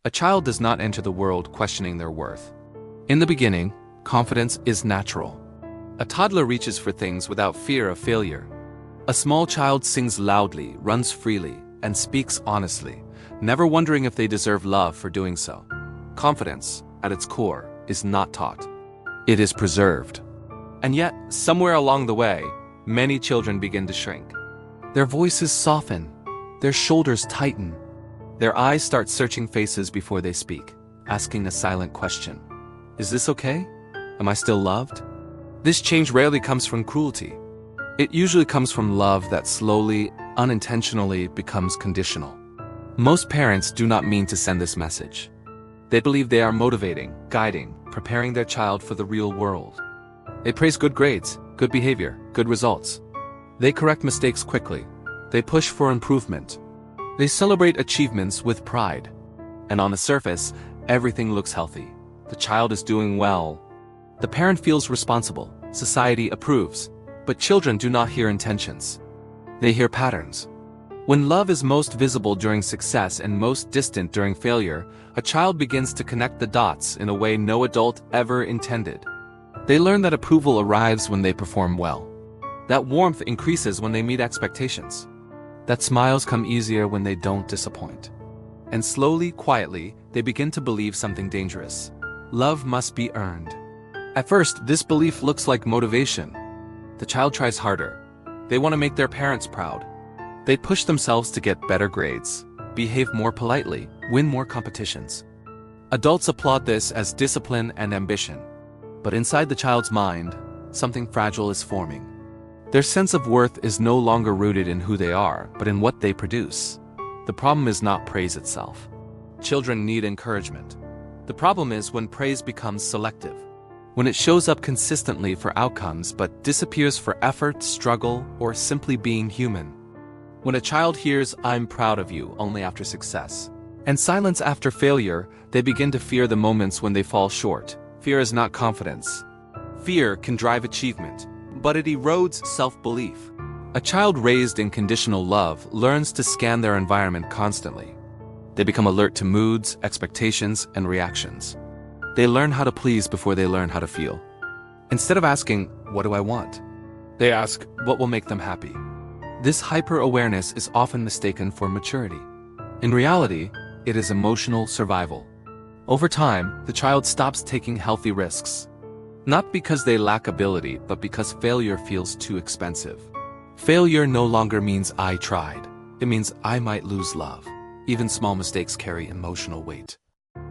A child does not enter the world questioning their worth. In the beginning, confidence is natural. A toddler reaches for things without fear of failure. A small child sings loudly, runs freely, and speaks honestly, never wondering if they deserve love for doing so. Confidence, at its core, is not taught. It is preserved. And yet, somewhere along the way, many children begin to shrink. Their voices soften, their shoulders tighten, their eyes start searching faces before they speak, asking a silent question. Is this okay? Am I still loved? This change rarely comes from cruelty. It usually comes from love that slowly, unintentionally becomes conditional. Most parents do not mean to send this message. They believe they are motivating, guiding, preparing their child for the real world. They praise good grades, good behavior, good results. They correct mistakes quickly. They push for improvement. They celebrate achievements with pride. And on the surface, everything looks healthy. The child is doing well. The parent feels responsible. Society approves. But children do not hear intentions. They hear patterns. When love is most visible during success and most distant during failure, a child begins to connect the dots in a way no adult ever intended. They learn that approval arrives when they perform well. That warmth increases when they meet expectations. That smiles come easier when they don't disappoint. And slowly, quietly, they begin to believe something dangerous. Love must be earned. At first, this belief looks like motivation. The child tries harder. They want to make their parents proud. They push themselves to get better grades, behave more politely, win more competitions. Adults applaud this as discipline and ambition. But inside the child's mind, something fragile is forming. Their sense of worth is no longer rooted in who they are, but in what they produce. The problem is not praise itself. Children need encouragement. The problem is when praise becomes selective. When it shows up consistently for outcomes but disappears for effort, struggle, or simply being human. When a child hears, "I'm proud of you," only after success, and silence after failure, they begin to fear the moments when they fall short. Fear is not confidence. Fear can drive achievement, but it erodes self-belief. A child raised in conditional love learns to scan their environment constantly. They become alert to moods, expectations, and reactions. They learn how to please before they learn how to feel. Instead of asking, "What do I want?" they ask, "What will make them happy?" This hyper-awareness is often mistaken for maturity. In reality, it is emotional survival. Over time, the child stops taking healthy risks. Not because they lack ability, but because failure feels too expensive. Failure no longer means I tried. It means I might lose love. Even small mistakes carry emotional weight.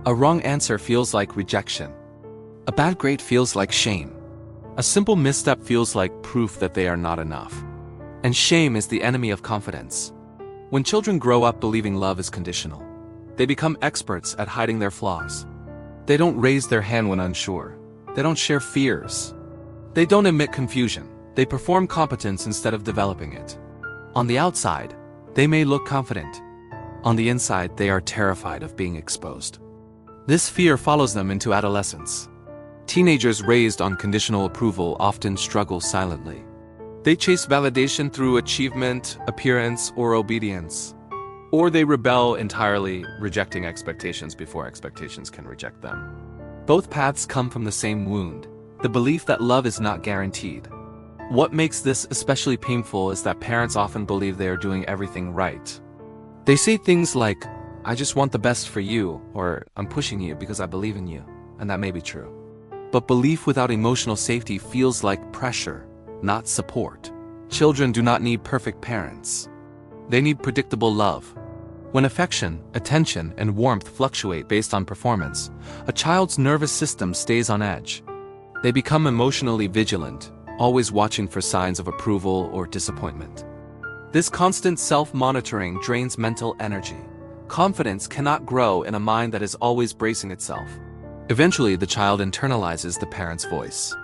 A wrong answer feels like rejection. A bad grade feels like shame. A simple misstep feels like proof that they are not enough. And shame is the enemy of confidence. When children grow up believing love is conditional, they become experts at hiding their flaws. They don't raise their hand when unsure. They don't share fears. They don't admit confusion. They perform competence instead of developing it. On the outside, they may look confident. On the inside, they are terrified of being exposed. This fear follows them into adolescence. Teenagers raised on conditional approval often struggle silently. They chase validation through achievement, appearance, or obedience. Or they rebel entirely, rejecting expectations before expectations can reject them. Both paths come from the same wound, the belief that love is not guaranteed. What makes this especially painful is that parents often believe they are doing everything right. They say things like, "I just want the best for you," or "I'm pushing you because I believe in you," and that may be true. But belief without emotional safety feels like pressure, not support. Children do not need perfect parents. They need predictable love. When affection, attention, and warmth fluctuate based on performance, a child's nervous system stays on edge. They become emotionally vigilant, always watching for signs of approval or disappointment. This constant self-monitoring drains mental energy. Confidence cannot grow in a mind that is always bracing itself. Eventually, the child internalizes the parent's voice.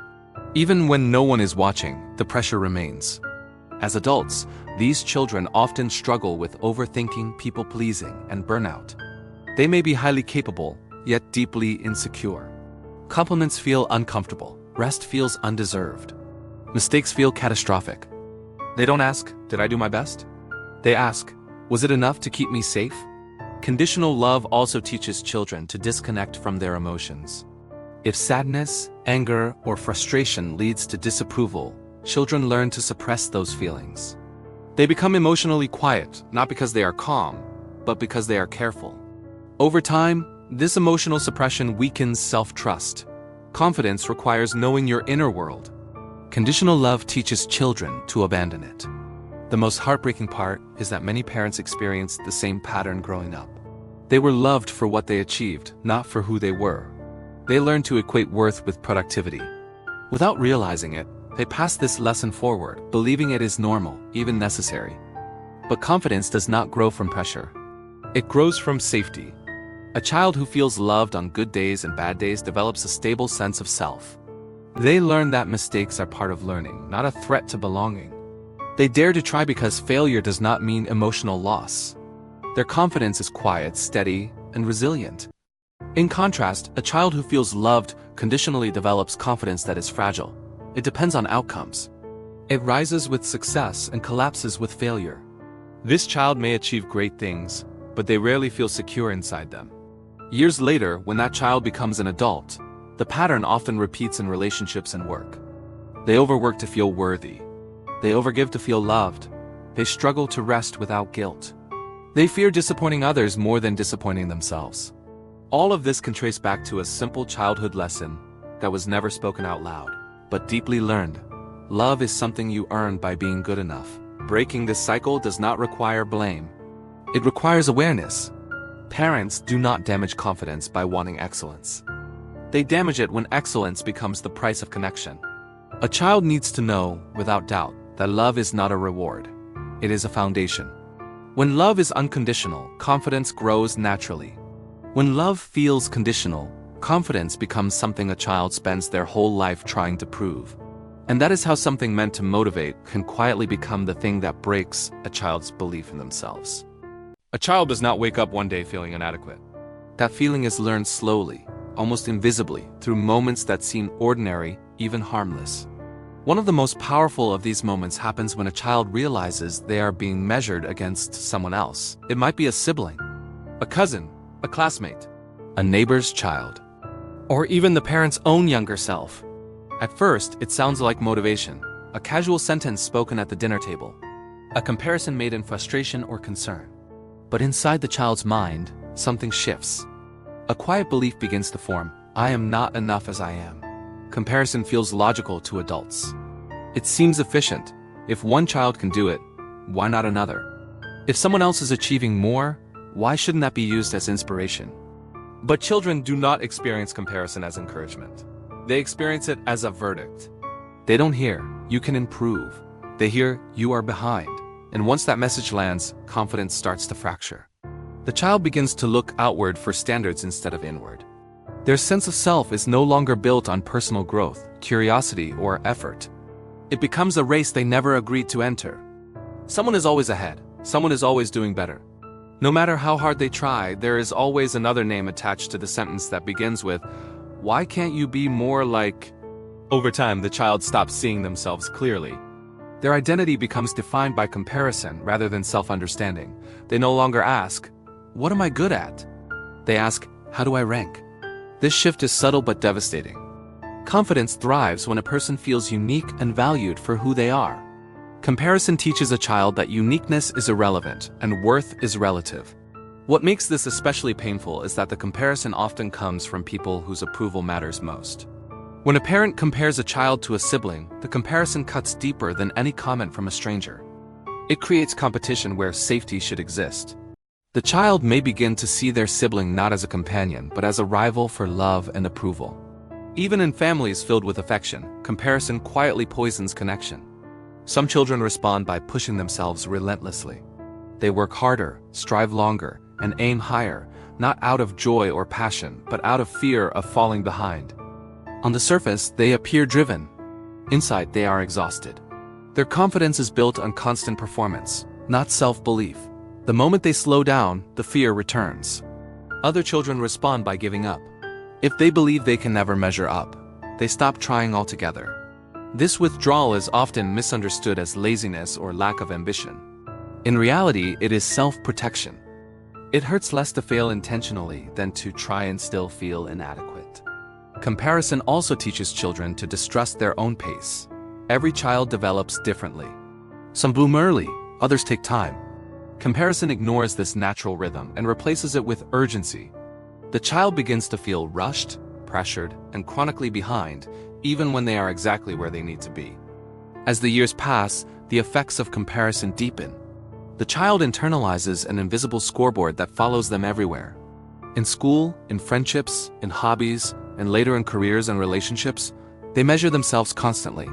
Even when no one is watching, the pressure remains. As adults, these children often struggle with overthinking, people-pleasing, and burnout. They may be highly capable, yet deeply insecure. Compliments feel uncomfortable. Rest feels undeserved. Mistakes feel catastrophic. They don't ask, "Did I do my best?" They ask, "Was it enough to keep me safe?" Conditional love also teaches children to disconnect from their emotions. If sadness, anger, or frustration leads to disapproval, children learn to suppress those feelings. They become emotionally quiet, not because they are calm, but because they are careful. Over time, this emotional suppression weakens self-trust. Confidence requires knowing your inner world. Conditional love teaches children to abandon it. The most heartbreaking part is that many parents experienced the same pattern growing up. They were loved for what they achieved, not for who they were. They learned to equate worth with productivity. Without realizing it, they pass this lesson forward, believing it is normal, even necessary. But confidence does not grow from pressure. It grows from safety. A child who feels loved on good days and bad days develops a stable sense of self. They learn that mistakes are part of learning, not a threat to belonging. They dare to try because failure does not mean emotional loss. Their confidence is quiet, steady, and resilient. In contrast, a child who feels loved conditionally develops confidence that is fragile. It depends on outcomes. It rises with success and collapses with failure. This child may achieve great things, but they rarely feel secure inside them. Years later, when that child becomes an adult, the pattern often repeats in relationships and work. They overwork to feel worthy. They overgive to feel loved. They struggle to rest without guilt. They fear disappointing others more than disappointing themselves. All of this can trace back to a simple childhood lesson that was never spoken out loud, but deeply learned. Love is something you earn by being good enough. Breaking this cycle does not require blame. It requires awareness. Parents do not damage confidence by wanting excellence. They damage it when excellence becomes the price of connection. A child needs to know, without doubt, that love is not a reward. It is a foundation. When love is unconditional, confidence grows naturally. When love feels conditional, confidence becomes something a child spends their whole life trying to prove. And that is how something meant to motivate can quietly become the thing that breaks a child's belief in themselves. A child does not wake up one day feeling inadequate. That feeling is learned slowly, almost invisibly, through moments that seem ordinary, even harmless. One of the most powerful of these moments happens when a child realizes they are being measured against someone else. It might be a sibling, a cousin, a classmate, a neighbor's child, or even the parent's own younger self. At first, it sounds like motivation, a casual sentence spoken at the dinner table, a comparison made in frustration or concern. But inside the child's mind, something shifts. A quiet belief begins to form: I am not enough as I am. Comparison feels logical to adults. It seems efficient. If one child can do it, why not another? If someone else is achieving more, why shouldn't that be used as inspiration? But children do not experience comparison as encouragement. They experience it as a verdict. They don't hear, you can improve. They hear, you are behind. And once that message lands, confidence starts to fracture. The child begins to look outward for standards instead of inward. Their sense of self is no longer built on personal growth, curiosity, or effort. It becomes a race they never agreed to enter. Someone is always ahead. Someone is always doing better. No matter how hard they try, there is always another name attached to the sentence that begins with, "Why can't you be more like?" Over time, the child stops seeing themselves clearly. Their identity becomes defined by comparison rather than self-understanding. They no longer ask, "What am I good at?" They ask, "How do I rank?" This shift is subtle but devastating. Confidence thrives when a person feels unique and valued for who they are. Comparison teaches a child that uniqueness is irrelevant and worth is relative. What makes this especially painful is that the comparison often comes from people whose approval matters most. When a parent compares a child to a sibling, the comparison cuts deeper than any comment from a stranger. It creates competition where safety should exist. The child may begin to see their sibling not as a companion, but as a rival for love and approval. Even in families filled with affection, comparison quietly poisons connection. Some children respond by pushing themselves relentlessly. They work harder, strive longer, and aim higher, not out of joy or passion, but out of fear of falling behind. On the surface, they appear driven. Inside, they are exhausted. Their confidence is built on constant performance, not self-belief. The moment they slow down, the fear returns. Other children respond by giving up. If they believe they can never measure up, they stop trying altogether. This withdrawal is often misunderstood as laziness or lack of ambition. In reality, it is self-protection. It hurts less to fail intentionally than to try and still feel inadequate. Comparison also teaches children to distrust their own pace. Every child develops differently. Some bloom early, others take time. Comparison ignores this natural rhythm and replaces it with urgency. The child begins to feel rushed, pressured, and chronically behind, even when they are exactly where they need to be. As the years pass, the effects of comparison deepen. The child internalizes an invisible scoreboard that follows them everywhere. In school, in friendships, in hobbies, and later in careers and relationships, they measure themselves constantly.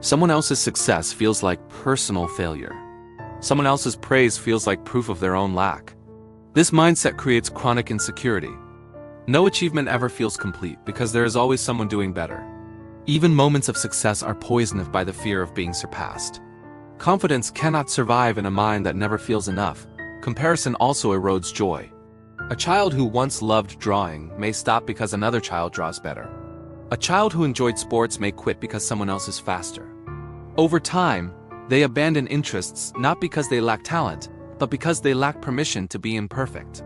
Someone else's success feels like personal failure. Someone else's praise feels like proof of their own lack. This mindset creates chronic insecurity. No achievement ever feels complete because there is always someone doing better. Even moments of success are poisoned by the fear of being surpassed. Confidence cannot survive in a mind that never feels enough. Comparison also erodes joy. A child who once loved drawing may stop because another child draws better. A child who enjoyed sports may quit because someone else is faster. Over time, they abandon interests not because they lack talent, but because they lack permission to be imperfect.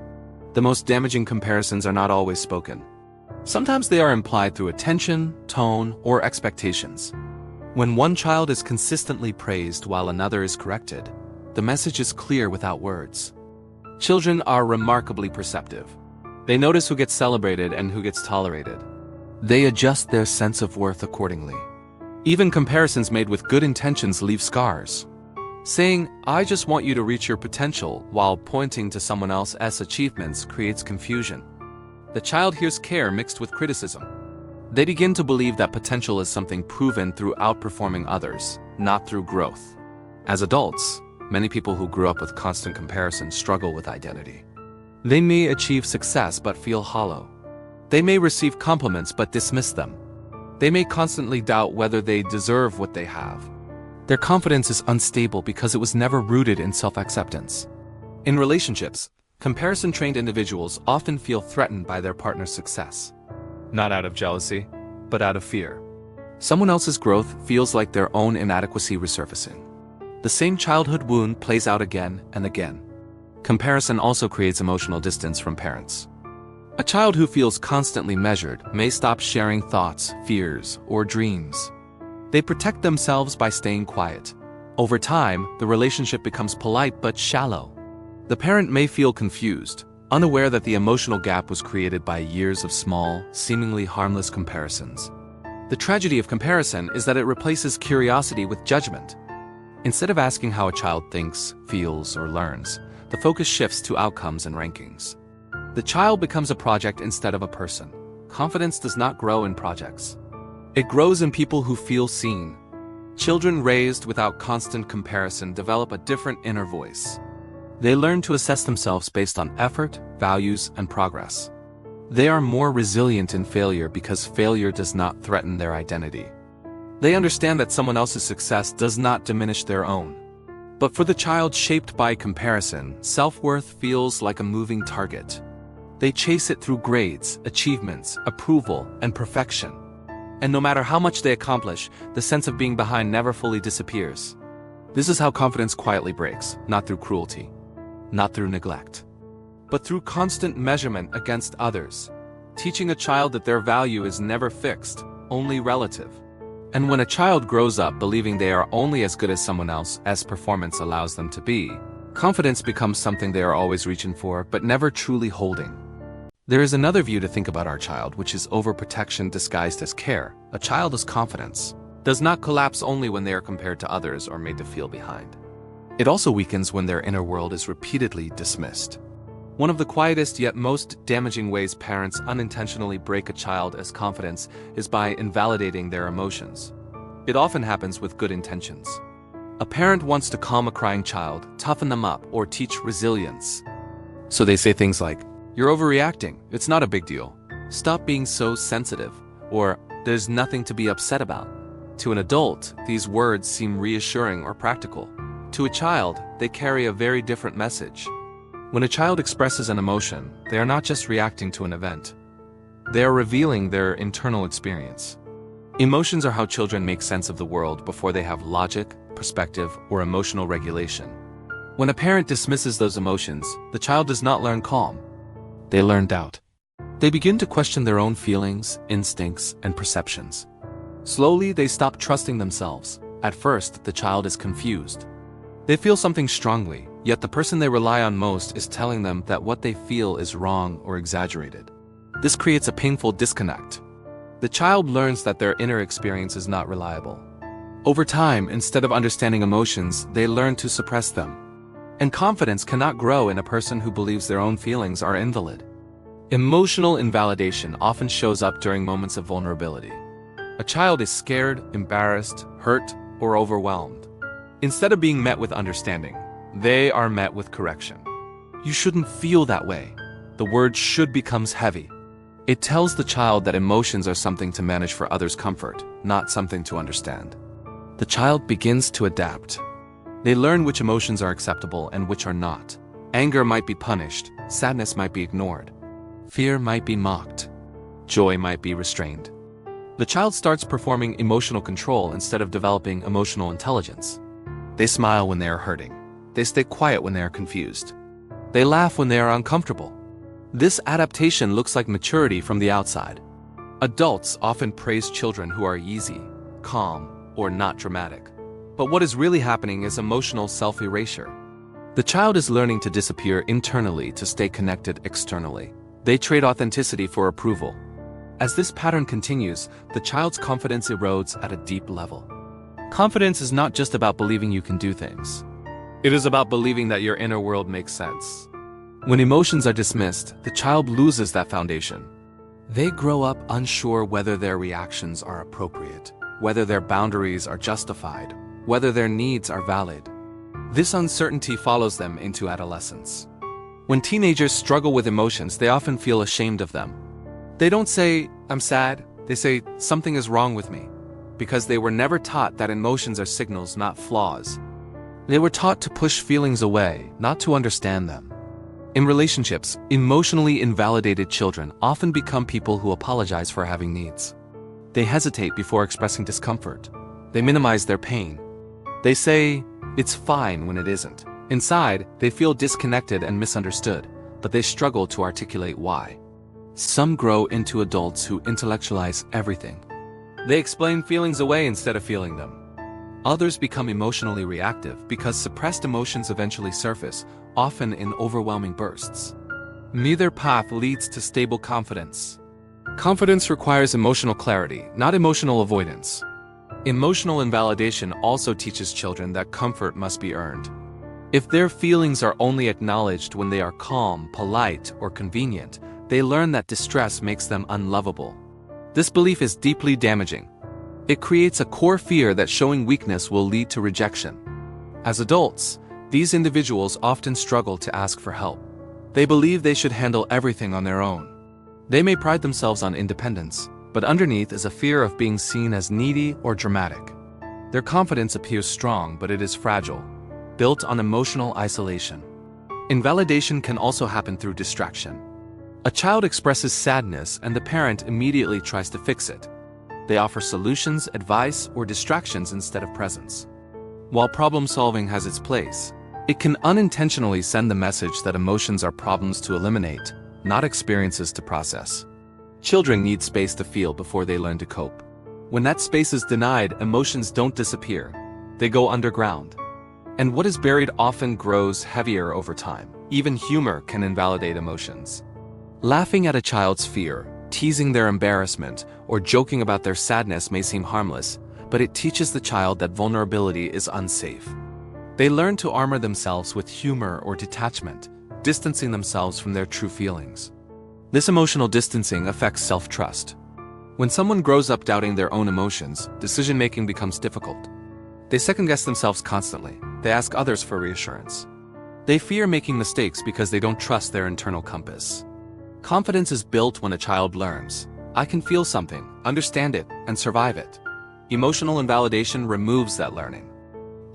The most damaging comparisons are not always spoken. Sometimes they are implied through attention, tone, or expectations. When one child is consistently praised while another is corrected, the message is clear without words. Children are remarkably perceptive. They notice who gets celebrated and who gets tolerated. They adjust their sense of worth accordingly. Even comparisons made with good intentions leave scars. Saying, "I just want you to reach your potential," while pointing to someone else's achievements creates confusion. The child hears care mixed with criticism. They begin to believe that potential is something proven through outperforming others, not through growth. As adults, many people who grew up with constant comparison struggle with identity. They may achieve success but feel hollow. They may receive compliments but dismiss them. They may constantly doubt whether they deserve what they have. Their confidence is unstable because it was never rooted in self-acceptance. In relationships, comparison-trained individuals often feel threatened by their partner's success. Not out of jealousy, but out of fear. Someone else's growth feels like their own inadequacy resurfacing. The same childhood wound plays out again and again. Comparison also creates emotional distance from parents. A child who feels constantly measured may stop sharing thoughts, fears, or dreams. They protect themselves by staying quiet. Over time, the relationship becomes polite but shallow. The parent may feel confused, unaware that the emotional gap was created by years of small, seemingly harmless comparisons. The tragedy of comparison is that it replaces curiosity with judgment. Instead of asking how a child thinks, feels, or learns, the focus shifts to outcomes and rankings. The child becomes a project instead of a person. Confidence does not grow in projects. It grows in people who feel seen. Children raised without constant comparison develop a different inner voice. They learn to assess themselves based on effort, values, and progress. They are more resilient in failure because failure does not threaten their identity. They understand that someone else's success does not diminish their own. But for the child shaped by comparison, self-worth feels like a moving target. They chase it through grades, achievements, approval, and perfection. And no matter how much they accomplish, the sense of being behind never fully disappears. This is how confidence quietly breaks, not through cruelty, not through neglect, but through constant measurement against others, teaching a child that their value is never fixed, only relative. And when a child grows up believing they are only as good as someone else as performance allows them to be, confidence becomes something they are always reaching for but never truly holding. There is another view to think about our child, which is overprotection disguised as care. A child's confidence does not collapse only when they are compared to others or made to feel behind. It also weakens when their inner world is repeatedly dismissed. One of the quietest yet most damaging ways parents unintentionally break a child's confidence is by invalidating their emotions. It often happens with good intentions. A parent wants to calm a crying child, toughen them up, or teach resilience. So they say things like, "You're overreacting, it's not a big deal. Stop being so sensitive," or "There's nothing to be upset about." To an adult, these words seem reassuring or practical. To a child, they carry a very different message. When a child expresses an emotion, they are not just reacting to an event. They are revealing their internal experience. Emotions are how children make sense of the world before they have logic, perspective, or emotional regulation. When a parent dismisses those emotions, the child does not learn calm. They learn doubt. They begin to question their own feelings, instincts, and perceptions. Slowly, they stop trusting themselves. At first, the child is confused. They feel something strongly, yet the person they rely on most is telling them that what they feel is wrong or exaggerated. This creates a painful disconnect. The child learns that their inner experience is not reliable. Over time, instead of understanding emotions, they learn to suppress them. And confidence cannot grow in a person who believes their own feelings are invalid. Emotional invalidation often shows up during moments of vulnerability. A child is scared, embarrassed, hurt, or overwhelmed. Instead of being met with understanding, they are met with correction. You shouldn't feel that way. The word should becomes heavy. It tells the child that emotions are something to manage for others' comfort, not something to understand. The child begins to adapt. They learn which emotions are acceptable and which are not. Anger might be punished, sadness might be ignored. Fear might be mocked. Joy might be restrained. The child starts performing emotional control instead of developing emotional intelligence. They smile when they are hurting. They stay quiet when they are confused. They laugh when they are uncomfortable. This adaptation looks like maturity from the outside. Adults often praise children who are easy, calm, or not dramatic. But what is really happening is emotional self-erasure. The child is learning to disappear internally to stay connected externally. They trade authenticity for approval. As this pattern continues, the child's confidence erodes at a deep level. Confidence is not just about believing you can do things. It is about believing that your inner world makes sense. When emotions are dismissed, the child loses that foundation. They grow up unsure whether their reactions are appropriate, whether their boundaries are justified, whether their needs are valid. This uncertainty follows them into adolescence. When teenagers struggle with emotions, they often feel ashamed of them. They don't say, "I'm sad," they say, "Something is wrong with me," because they were never taught that emotions are signals, not flaws. They were taught to push feelings away, not to understand them. In relationships, emotionally invalidated children often become people who apologize for having needs. They hesitate before expressing discomfort. They minimize their pain. They say, "It's fine," when it isn't. Inside, they feel disconnected and misunderstood, but they struggle to articulate why. Some grow into adults who intellectualize everything. They explain feelings away instead of feeling them. Others become emotionally reactive because suppressed emotions eventually surface, often in overwhelming bursts. Neither path leads to stable confidence. Confidence requires emotional clarity, not emotional avoidance. Emotional invalidation also teaches children that comfort must be earned. If their feelings are only acknowledged when they are calm, polite, or convenient, they learn that distress makes them unlovable. This belief is deeply damaging. It creates a core fear that showing weakness will lead to rejection. As adults, these individuals often struggle to ask for help. They believe they should handle everything on their own. They may pride themselves on independence, but underneath is a fear of being seen as needy or dramatic. Their confidence appears strong, but it is fragile, built on emotional isolation. Invalidation can also happen through distraction. A child expresses sadness and the parent immediately tries to fix it. They offer solutions, advice, or distractions instead of presence. While problem solving has its place, it can unintentionally send the message that emotions are problems to eliminate, not experiences to process. Children need space to feel before they learn to cope. When that space is denied, emotions don't disappear. They go underground. And what is buried often grows heavier over time. Even humor can invalidate emotions. Laughing at a child's fear, teasing their embarrassment, or joking about their sadness may seem harmless, but it teaches the child that vulnerability is unsafe. They learn to armor themselves with humor or detachment, distancing themselves from their true feelings. This emotional distancing affects self-trust. When someone grows up doubting their own emotions, decision-making becomes difficult. They second-guess themselves constantly. They ask others for reassurance. They fear making mistakes because they don't trust their internal compass. Confidence is built when a child learns, "I can feel something, understand it, and survive it." Emotional invalidation removes that learning.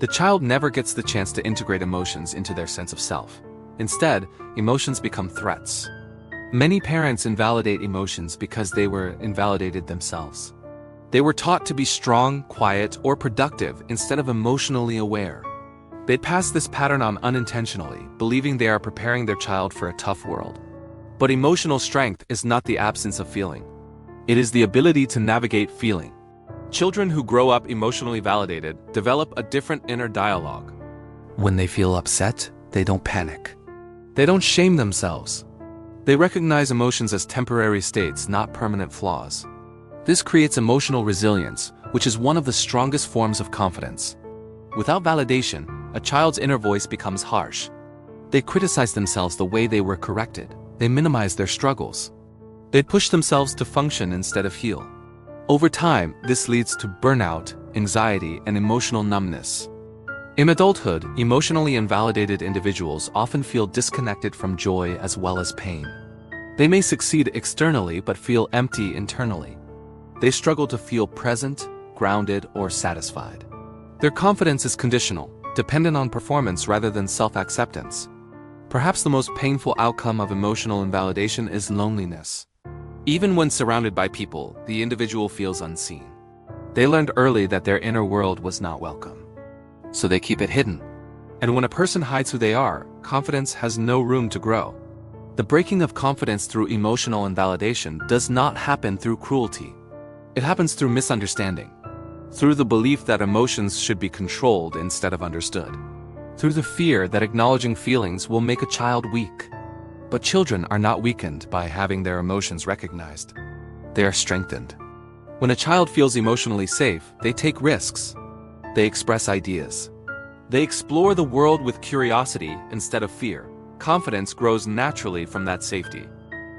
The child never gets the chance to integrate emotions into their sense of self. Instead, emotions become threats. Many parents invalidate emotions because they were invalidated themselves. They were taught to be strong, quiet, or productive instead of emotionally aware. They'd pass this pattern on unintentionally, believing they are preparing their child for a tough world. But emotional strength is not the absence of feeling. It is the ability to navigate feeling. Children who grow up emotionally validated develop a different inner dialogue. When they feel upset, they don't panic. They don't shame themselves. They recognize emotions as temporary states, not permanent flaws. This creates emotional resilience, which is one of the strongest forms of confidence. Without validation, a child's inner voice becomes harsh. They criticize themselves the way they were corrected. They minimize their struggles. They push themselves to function instead of heal. Over time, this leads to burnout, anxiety, and emotional numbness. In adulthood, emotionally invalidated individuals often feel disconnected from joy as well as pain. They may succeed externally but feel empty internally. They struggle to feel present, grounded, or satisfied. Their confidence is conditional, dependent on performance rather than self-acceptance. Perhaps the most painful outcome of emotional invalidation is loneliness. Even when surrounded by people, the individual feels unseen. They learned early that their inner world was not welcome. So they keep it hidden. And when a person hides who they are, confidence has no room to grow. The breaking of confidence through emotional invalidation does not happen through cruelty. It happens through misunderstanding. Through the belief that emotions should be controlled instead of understood. Through the fear that acknowledging feelings will make a child weak. But children are not weakened by having their emotions recognized. They are strengthened. When a child feels emotionally safe, they take risks. They express ideas. They explore the world with curiosity instead of fear. Confidence grows naturally from that safety.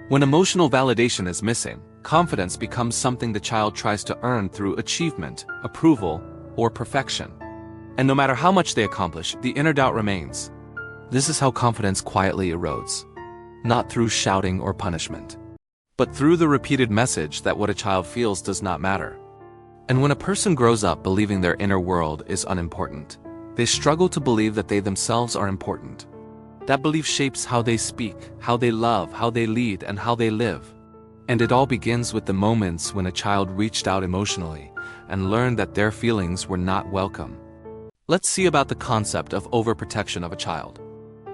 When emotional validation is missing, confidence becomes something the child tries to earn through achievement, approval, or perfection. And no matter how much they accomplish, the inner doubt remains. This is how confidence quietly erodes. Not through shouting or punishment, but through the repeated message that what a child feels does not matter. And when a person grows up believing their inner world is unimportant, they struggle to believe that they themselves are important. That belief shapes how they speak, how they love, how they lead, and how they live. And it all begins with the moments when a child reached out emotionally and learned that their feelings were not welcome. Let's see about the concept of overprotection of a child.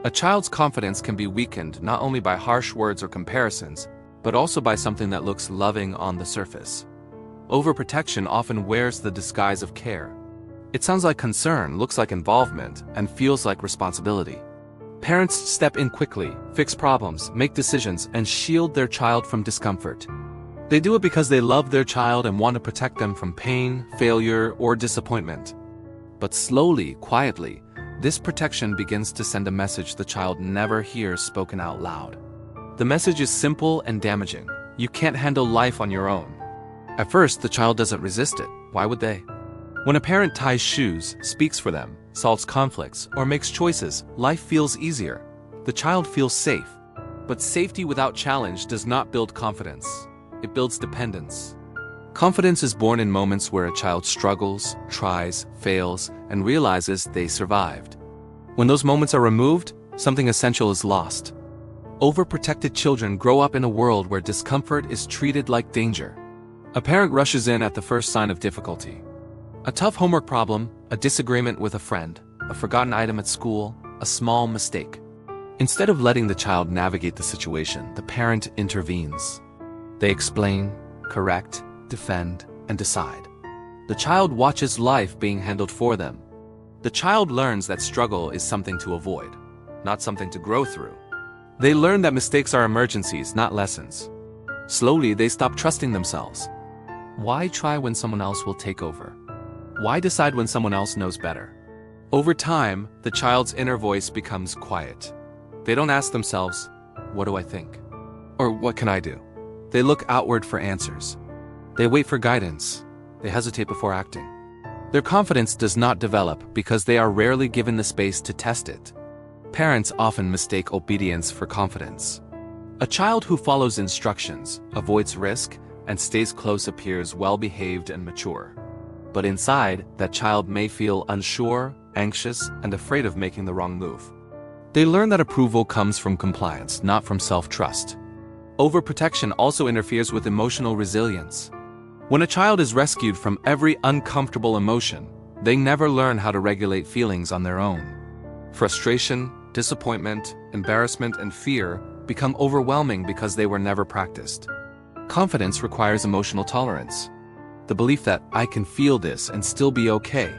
A child's confidence can be weakened not only by harsh words or comparisons, but also by something that looks loving on the surface. Overprotection often wears the disguise of care. It sounds like concern, looks like involvement, and feels like responsibility. Parents step in quickly, fix problems, make decisions, and shield their child from discomfort. They do it because they love their child and want to protect them from pain, failure, or disappointment. But slowly, quietly, this protection begins to send a message the child never hears spoken out loud. The message is simple and damaging. You can't handle life on your own. At first, the child doesn't resist it. Why would they? When a parent ties shoes, speaks for them, solves conflicts, or makes choices, life feels easier. The child feels safe. But safety without challenge does not build confidence. It builds dependence. Confidence is born in moments where a child struggles, tries, fails, and realizes they survived. When those moments are removed, something essential is lost. Overprotected children grow up in a world where discomfort is treated like danger. A parent rushes in at the first sign of difficulty. A tough homework problem, a disagreement with a friend, a forgotten item at school, a small mistake. Instead of letting the child navigate the situation, the parent intervenes. They explain, correct, defend, and decide. The child watches life being handled for them. The child learns that struggle is something to avoid, not something to grow through. They learn that mistakes are emergencies, not lessons. Slowly, they stop trusting themselves. Why try when someone else will take over? Why decide when someone else knows better? Over time, the child's inner voice becomes quiet. They don't ask themselves, "What do I think?" or "What can I do?" They look outward for answers. They wait for guidance. They hesitate before acting. Their confidence does not develop because they are rarely given the space to test it. Parents often mistake obedience for confidence. A child who follows instructions, avoids risk, and stays close appears well-behaved and mature. But inside, that child may feel unsure, anxious, and afraid of making the wrong move. They learn that approval comes from compliance, not from self-trust. Overprotection also interferes with emotional resilience. When a child is rescued from every uncomfortable emotion, they never learn how to regulate feelings on their own. Frustration, disappointment, embarrassment, and fear become overwhelming because they were never practiced. Confidence requires emotional tolerance. The belief that I can feel this and still be okay.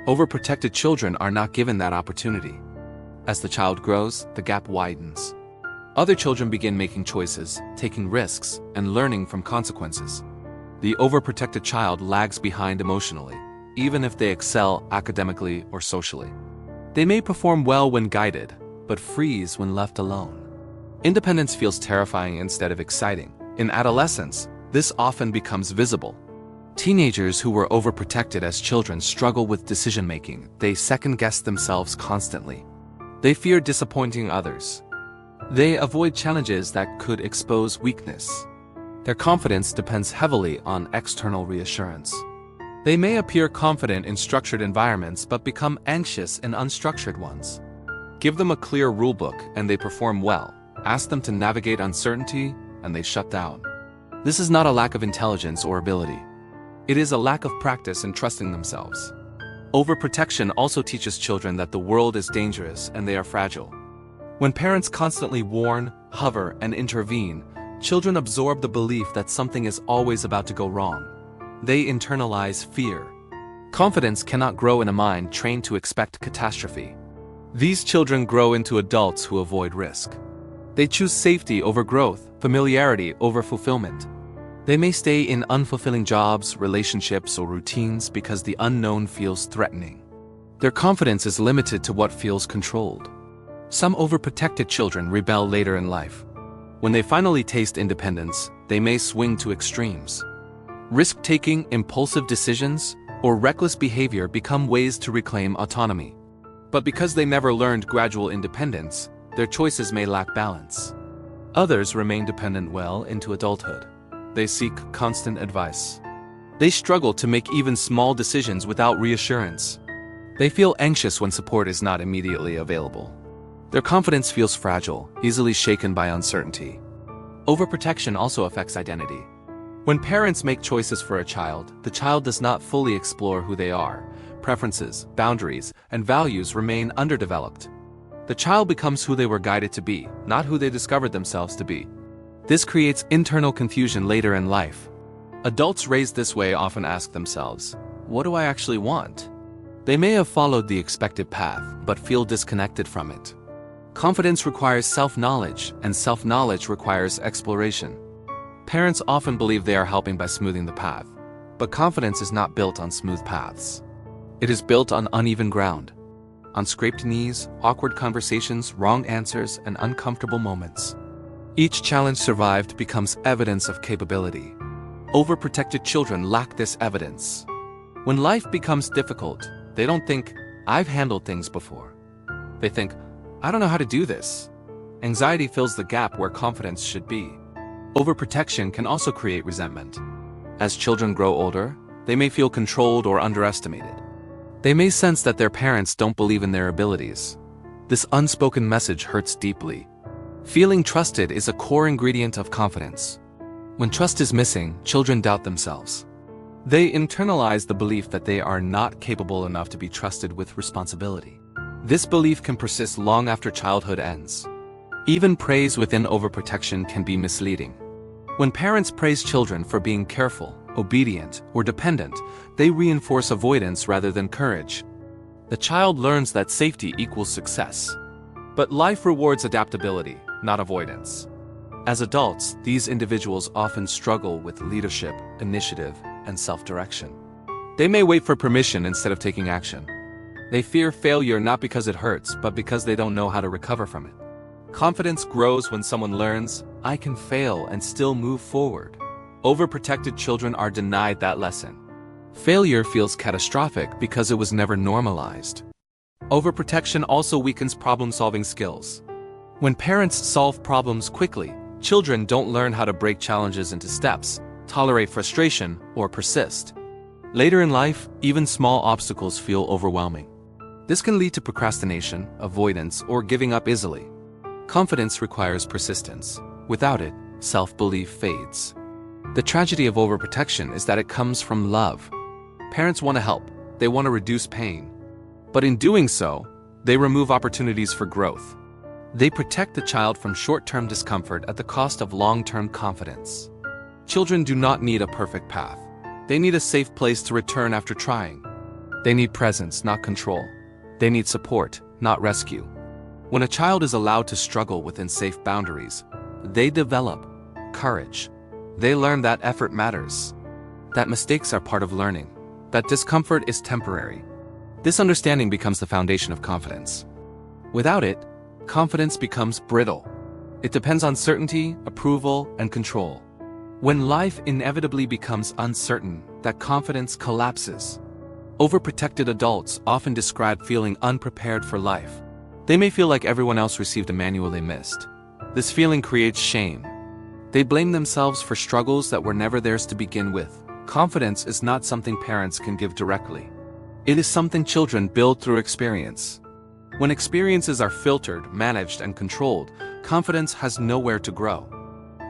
Overprotected children are not given that opportunity. As the child grows, the gap widens. Other children begin making choices, taking risks, and learning from consequences. The overprotected child lags behind emotionally, even if they excel academically or socially. They may perform well when guided, but freeze when left alone. Independence feels terrifying instead of exciting. In adolescence, this often becomes visible. Teenagers who were overprotected as children struggle with decision-making. They second-guess themselves constantly. They fear disappointing others. They avoid challenges that could expose weakness. Their confidence depends heavily on external reassurance. They may appear confident in structured environments but become anxious in unstructured ones. Give them a clear rulebook and they perform well. Ask them to navigate uncertainty and they shut down. This is not a lack of intelligence or ability. It is a lack of practice in trusting themselves. Overprotection also teaches children that the world is dangerous and they are fragile. When parents constantly warn, hover, and intervene, children absorb the belief that something is always about to go wrong. They internalize fear. Confidence cannot grow in a mind trained to expect catastrophe. These children grow into adults who avoid risk. They choose safety over growth, familiarity over fulfillment. They may stay in unfulfilling jobs, relationships, or routines because the unknown feels threatening. Their confidence is limited to what feels controlled. Some overprotected children rebel later in life. When they finally taste independence, they may swing to extremes. Risk-taking, impulsive decisions, or reckless behavior become ways to reclaim autonomy. But because they never learned gradual independence, their choices may lack balance. Others remain dependent well into adulthood. They seek constant advice. They struggle to make even small decisions without reassurance. They feel anxious when support is not immediately available. Their confidence feels fragile, easily shaken by uncertainty. Overprotection also affects identity. When parents make choices for a child, the child does not fully explore who they are. Preferences, boundaries, and values remain underdeveloped. The child becomes who they were guided to be, not who they discovered themselves to be. This creates internal confusion later in life. Adults raised this way often ask themselves, what do I actually want? They may have followed the expected path, but feel disconnected from it. Confidence requires self-knowledge, and self-knowledge requires exploration. Parents often believe they are helping by smoothing the path, but confidence is not built on smooth paths. It is built on uneven ground, on scraped knees, awkward conversations, wrong answers, and uncomfortable moments. Each challenge survived becomes evidence of capability. Overprotected children lack this evidence. When life becomes difficult, they don't think, I've handled things before. They think, I don't know how to do this. Anxiety fills the gap where confidence should be. Overprotection can also create resentment. As children grow older, they may feel controlled or underestimated. They may sense that their parents don't believe in their abilities. This unspoken message hurts deeply. Feeling trusted is a core ingredient of confidence. When trust is missing, children doubt themselves. They internalize the belief that they are not capable enough to be trusted with responsibility. This belief can persist long after childhood ends. Even praise within overprotection can be misleading. When parents praise children for being careful, obedient, or dependent, they reinforce avoidance rather than courage. The child learns that safety equals success. But life rewards adaptability, not avoidance. As adults, these individuals often struggle with leadership, initiative, and self-direction. They may wait for permission instead of taking action. They fear failure not because it hurts, but because they don't know how to recover from it. Confidence grows when someone learns, I can fail and still move forward. Overprotected children are denied that lesson. Failure feels catastrophic because it was never normalized. Overprotection also weakens problem-solving skills. When parents solve problems quickly, children don't learn how to break challenges into steps, tolerate frustration, or persist. Later in life, even small obstacles feel overwhelming. This can lead to procrastination, avoidance, or giving up easily. Confidence requires persistence. Without it, self-belief fades. The tragedy of overprotection is that it comes from love. Parents want to help, they want to reduce pain. But in doing so, They remove opportunities for growth. They protect the child from short-term discomfort at the cost of long-term confidence. Children do not need a perfect path. They need a safe place to return after trying. They need presence, not control. They need support, not rescue. When a child is allowed to struggle within safe boundaries, they develop courage. They learn that effort matters, that mistakes are part of learning, that discomfort is temporary. This understanding becomes the foundation of confidence. Without it, confidence becomes brittle. It depends on certainty, approval, and control. When life inevitably becomes uncertain, that confidence collapses. Overprotected adults often describe feeling unprepared for life. They may feel like everyone else received a manual they missed. This feeling creates shame. They blame themselves for struggles that were never theirs to begin with. Confidence is not something parents can give directly. It is something children build through experience. When experiences are filtered, managed, and controlled, confidence has nowhere to grow.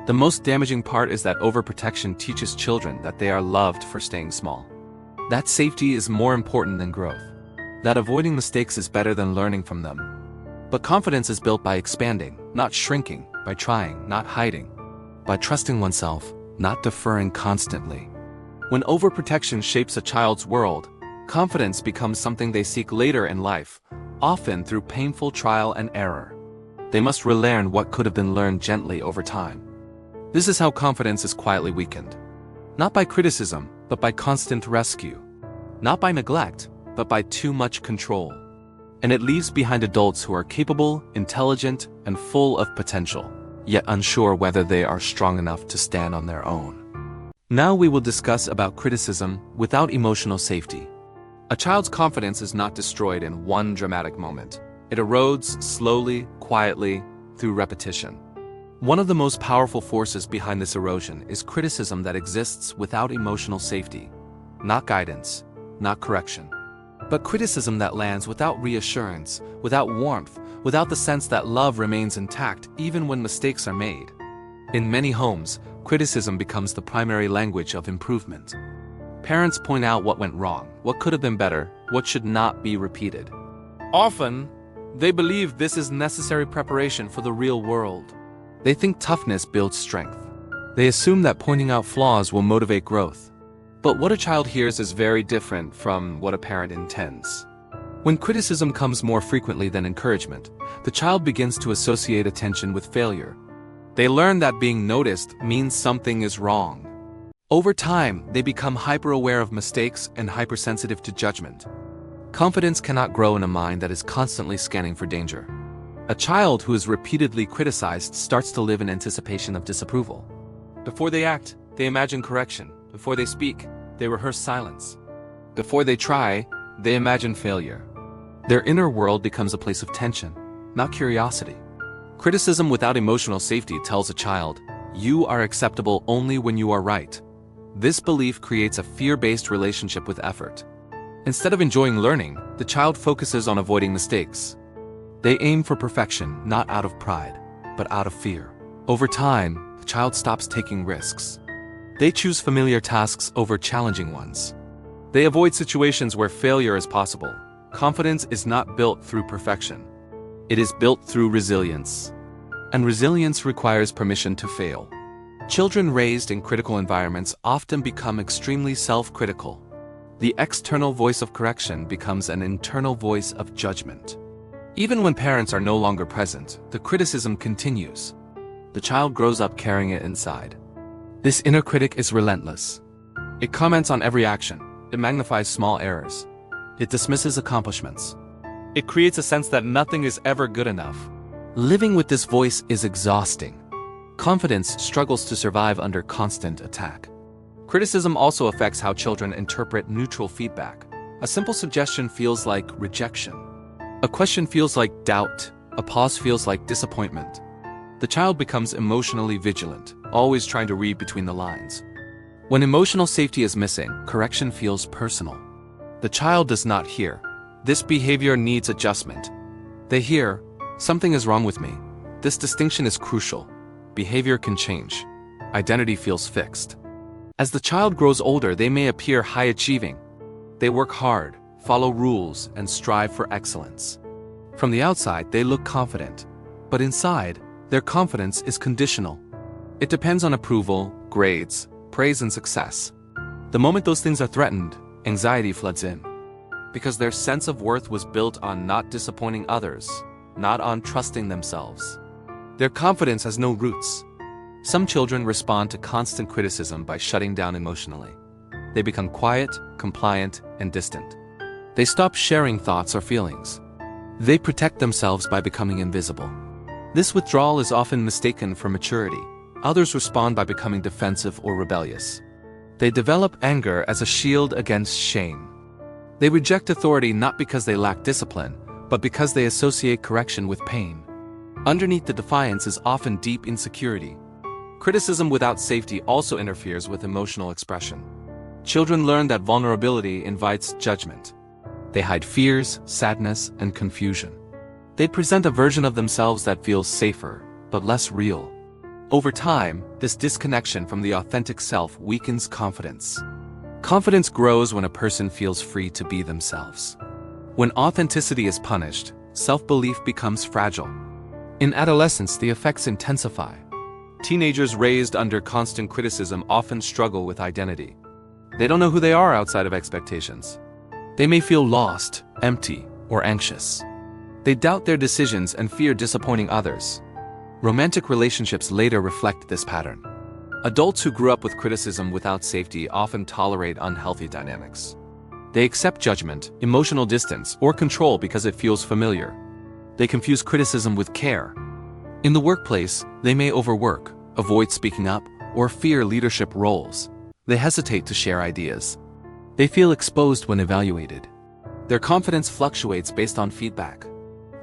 The most damaging part is that overprotection teaches children that they are loved for staying small. That safety is more important than growth. That avoiding mistakes is better than learning from them. But confidence is built by expanding, not shrinking, by trying, not hiding, by trusting oneself, not deferring constantly. When overprotection shapes a child's world, confidence becomes something they seek later in life, often through painful trial and error. They must relearn what could have been learned gently over time. This is how confidence is quietly weakened. Not by criticism, but by constant rescue. Not by neglect, but by too much control. And it leaves behind adults who are capable, intelligent, and full of potential, yet unsure whether they are strong enough to stand on their own. Now we will discuss about criticism without emotional safety. A child's confidence is not destroyed in one dramatic moment. It erodes slowly, quietly, through repetition. One of the most powerful forces behind this erosion is criticism that exists without emotional safety. Not guidance, not correction. But criticism that lands without reassurance, without warmth, without the sense that love remains intact even when mistakes are made. In many homes, criticism becomes the primary language of improvement. Parents point out what went wrong, what could have been better, what should not be repeated. Often, they believe this is necessary preparation for the real world. They think toughness builds strength. They assume that pointing out flaws will motivate growth. But what a child hears is very different from what a parent intends. When criticism comes more frequently than encouragement, the child begins to associate attention with failure. They learn that being noticed means something is wrong. Over time, they become hyper-aware of mistakes and hypersensitive to judgment. Confidence cannot grow in a mind that is constantly scanning for danger. A child who is repeatedly criticized starts to live in anticipation of disapproval. Before they act, they imagine correction. Before they speak, they rehearse silence. Before they try, they imagine failure. Their inner world becomes a place of tension, not curiosity. Criticism without emotional safety tells a child, "You are acceptable only when you are right." This belief creates a fear-based relationship with effort. Instead of enjoying learning, the child focuses on avoiding mistakes. They aim for perfection, not out of pride, but out of fear. Over time, the child stops taking risks. They choose familiar tasks over challenging ones. They avoid situations where failure is possible. Confidence is not built through perfection. It is built through resilience. And resilience requires permission to fail. Children raised in critical environments often become extremely self-critical. The external voice of correction becomes an internal voice of judgment. Even when parents are no longer present, the criticism continues. The child grows up carrying it inside. This inner critic is relentless. It comments on every action. It magnifies small errors. It dismisses accomplishments. It creates a sense that nothing is ever good enough. Living with this voice is exhausting. Confidence struggles to survive under constant attack. Criticism also affects how children interpret neutral feedback. A simple suggestion feels like rejection. A question feels like doubt. A pause feels like disappointment. The child becomes emotionally vigilant, always trying to read between the lines. When emotional safety is missing, correction feels personal. The child does not hear, "This behavior needs adjustment." They hear, "Something is wrong with me." This distinction is crucial. Behavior can change. Identity feels fixed. As the child grows older, they may appear high-achieving. They work hard, follow rules, and strive for excellence. From the outside, they look confident, but inside, their confidence is conditional. It depends on approval, grades, praise, and success. The moment those things are threatened, anxiety floods in. Because their sense of worth was built on not disappointing others, not on trusting themselves. Their confidence has no roots. Some children respond to constant criticism by shutting down emotionally. They become quiet, compliant, and distant. They stop sharing thoughts or feelings. They protect themselves by becoming invisible. This withdrawal is often mistaken for maturity. Others respond by becoming defensive or rebellious. They develop anger as a shield against shame. They reject authority not because they lack discipline, but because they associate correction with pain. Underneath the defiance is often deep insecurity. Criticism without safety also interferes with emotional expression. Children learn that vulnerability invites judgment. They hide fears, sadness, and confusion. They present a version of themselves that feels safer, but less real. Over time, this disconnection from the authentic self weakens confidence. Confidence grows when a person feels free to be themselves. When authenticity is punished, self-belief becomes fragile. In adolescence, the effects intensify. Teenagers raised under constant criticism often struggle with identity. They don't know who they are outside of expectations. They may feel lost, empty, or anxious. They doubt their decisions and fear disappointing others. Romantic relationships later reflect this pattern. Adults who grew up with criticism without safety often tolerate unhealthy dynamics. They accept judgment, emotional distance, or control because it feels familiar. They confuse criticism with care. In the workplace, they may overwork, avoid speaking up, or fear leadership roles. They hesitate to share ideas. They feel exposed when evaluated. Their confidence fluctuates based on feedback.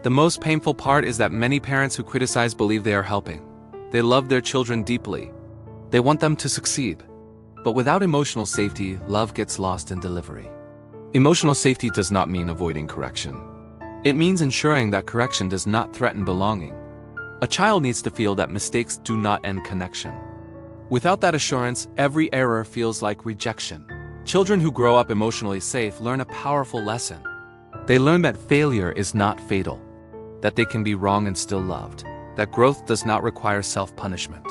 The most painful part is that many parents who criticize believe they are helping. They love their children deeply. They want them to succeed. But without emotional safety, love gets lost in delivery. Emotional safety does not mean avoiding correction. It means ensuring that correction does not threaten belonging. A child needs to feel that mistakes do not end connection. Without that assurance, every error feels like rejection. Children who grow up emotionally safe learn a powerful lesson. They learn that failure is not fatal, that they can be wrong and still loved, that growth does not require self-punishment.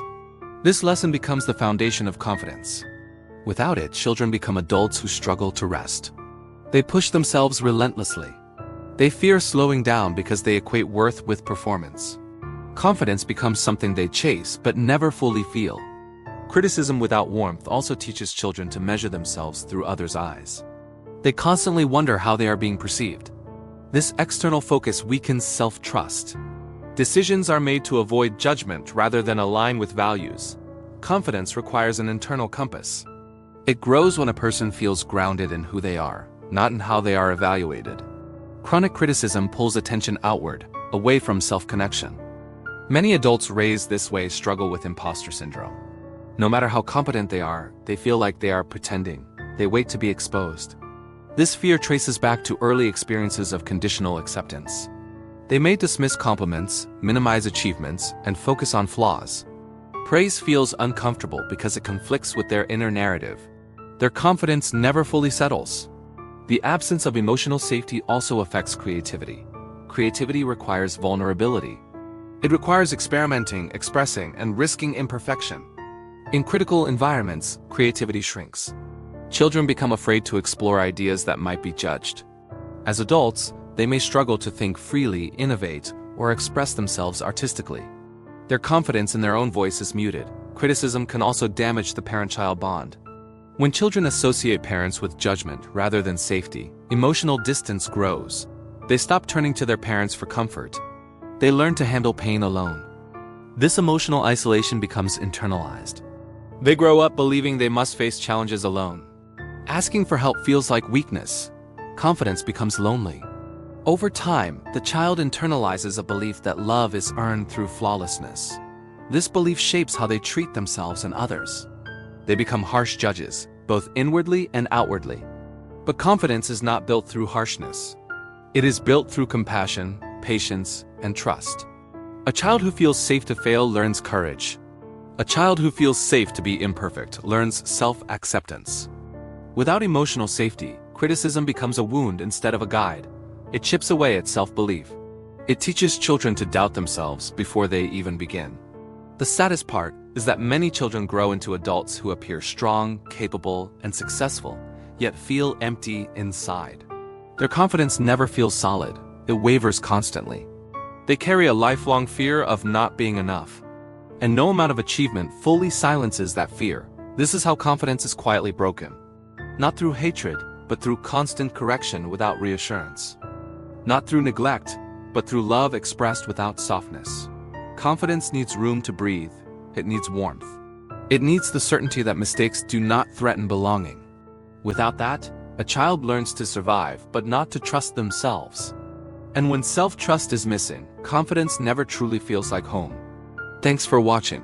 This lesson becomes the foundation of confidence. Without it, children become adults who struggle to rest. They push themselves relentlessly. They fear slowing down because they equate worth with performance. Confidence becomes something they chase but never fully feel. Criticism without warmth also teaches children to measure themselves through others' eyes. They constantly wonder how they are being perceived. This external focus weakens self-trust. Decisions are made to avoid judgment rather than align with values. Confidence requires an internal compass. It grows when a person feels grounded in who they are, not in how they are evaluated. Chronic criticism pulls attention outward, away from self-connection. Many adults raised this way struggle with imposter syndrome. No matter how competent they are, they feel like they are pretending. They wait to be exposed. This fear traces back to early experiences of conditional acceptance. They may dismiss compliments, minimize achievements, and focus on flaws. Praise feels uncomfortable because it conflicts with their inner narrative. Their confidence never fully settles. The absence of emotional safety also affects creativity. Creativity requires vulnerability. It requires experimenting, expressing, and risking imperfection. In critical environments, creativity shrinks. Children become afraid to explore ideas that might be judged. As adults, they may struggle to think freely, innovate, or express themselves artistically. Their confidence in their own voice is muted. Criticism can also damage the parent-child bond. When children associate parents with judgment rather than safety, emotional distance grows. They stop turning to their parents for comfort. They learn to handle pain alone. This emotional isolation becomes internalized. They grow up believing they must face challenges alone. Asking for help feels like weakness. Confidence becomes lonely. Over time, the child internalizes a belief that love is earned through flawlessness. This belief shapes how they treat themselves and others. They become harsh judges, both inwardly and outwardly. But confidence is not built through harshness. It is built through compassion, patience, and trust. A child who feels safe to fail learns courage. A child who feels safe to be imperfect learns self-acceptance. Without emotional safety, criticism becomes a wound instead of a guide. It chips away at self-belief. It teaches children to doubt themselves before they even begin. The saddest part is that many children grow into adults who appear strong, capable, and successful, yet feel empty inside. Their confidence never feels solid, it wavers constantly. They carry a lifelong fear of not being enough. And no amount of achievement fully silences that fear. This is how confidence is quietly broken. Not through hatred, but through constant correction without reassurance. Not through neglect, but through love expressed without softness. Confidence needs room to breathe. It needs warmth. It needs the certainty that mistakes do not threaten belonging. Without that, a child learns to survive, but not to trust themselves. And when self-trust is missing, confidence never truly feels like home. Thanks for watching.